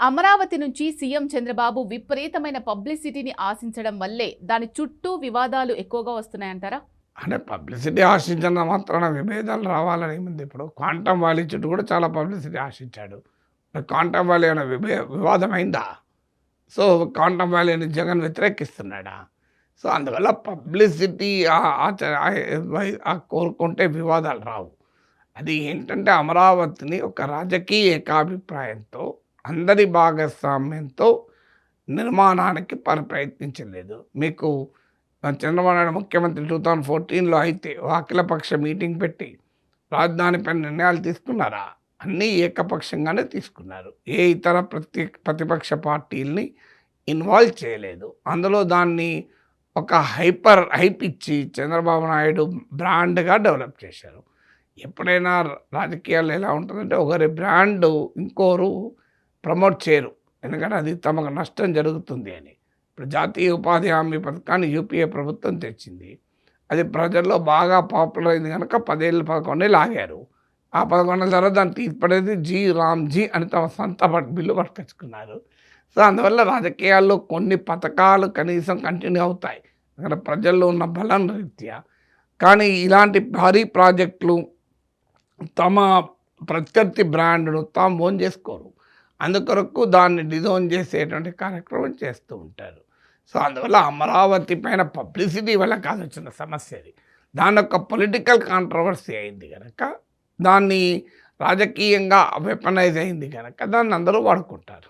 అమరావతి నుంచి సీఎం చంద్రబాబు విపరీతమైన పబ్లిసిటీని ఆశించడం వల్లే దాని చుట్టూ వివాదాలు ఎక్కువగా వస్తున్నాయంటారా? అంటే పబ్లిసిటీ ఆశించిన మాత్రాన విభేదాలు రావాలని ఏముంది. ఇప్పుడు క్వాంటమ్ వ్యాలీ చుట్టూ కూడా చాలా పబ్లిసిటీ ఆశించాడు. మరి క్వాంటమ్ వ్యాలీ అనే వివాదం అయిందా? సో క్వాంటమ్ వ్యాలీని జగన్ వ్యతిరేకిస్తున్నాడా? సో అందువల్ల పబ్లిసిటీ కోరుకుంటే వివాదాలు రావు. అది ఏంటంటే అమరావతిని ఒక రాజకీయ ఏకాభిప్రాయంతో అందరి భాగస్వామ్యంతో నిర్మాణానికి ప్రయత్నించలేదు. మీకు చంద్రబాబు నాయుడు ముఖ్యమంత్రి 2014లో అయితే అఖిలపక్ష మీటింగ్ పెట్టి రాజధానిపై నిర్ణయాలు తీసుకున్నారా? అన్నీ ఏకపక్షంగానే తీసుకున్నారు. ఏ ఇతర ప్రతిపక్ష పార్టీల్ని ఇన్వాల్వ్ చేయలేదు. అందులో దాన్ని ఒక హైప్ ఇచ్చి చంద్రబాబు నాయుడు బ్రాండ్గా డెవలప్ చేశారు. ఎప్పుడైనా రాజకీయాలు ఎలా ఉంటుందంటే ఒకరి బ్రాండ్ ఇంకోరు ప్రమోట్ చేయరు, ఎందుకంటే అది తమకు నష్టం జరుగుతుంది అని. ఇప్పుడు జాతీయ ఉపాధి హామీ పథకాన్ని యూపీఏ ప్రభుత్వం తెచ్చింది. అది ప్రజల్లో బాగా పాపులర్ అయింది కనుక 11 ఏళ్ళు ఆగారు. ఆ 11 తర్వాత దాన్ని తీర్పడేది రామ్జీ అని తమ సొంత బిల్లు పట్టుకొచ్చుకున్నారు. సో అందువల్ల రాజకీయాల్లో కొన్ని పథకాలు కనీసం కంటిన్యూ అవుతాయి ఎందుకంటే ప్రజల్లో ఉన్న బలం రీత్యా. కానీ ఇలాంటి భారీ ప్రాజెక్టులు తమ ప్రత్యర్థి బ్రాండ్ను తాము ఓన్ చేసుకోరు. అందుకొరకు దాన్ని డిజోన్ చేసేటువంటి కార్యక్రమం చేస్తూ ఉంటారు. సో అందువల్ల అమరావతి పైన పబ్లిసిటీ వల్ల కాదు వచ్చిన సమస్య అది. దాని ఒక పొలిటికల్ కాంట్రవర్సీ అయింది కనుక, దాన్ని రాజకీయంగా వెపనైజ్ అయింది కనుక దాన్ని అందరూ వాడుకుంటారు.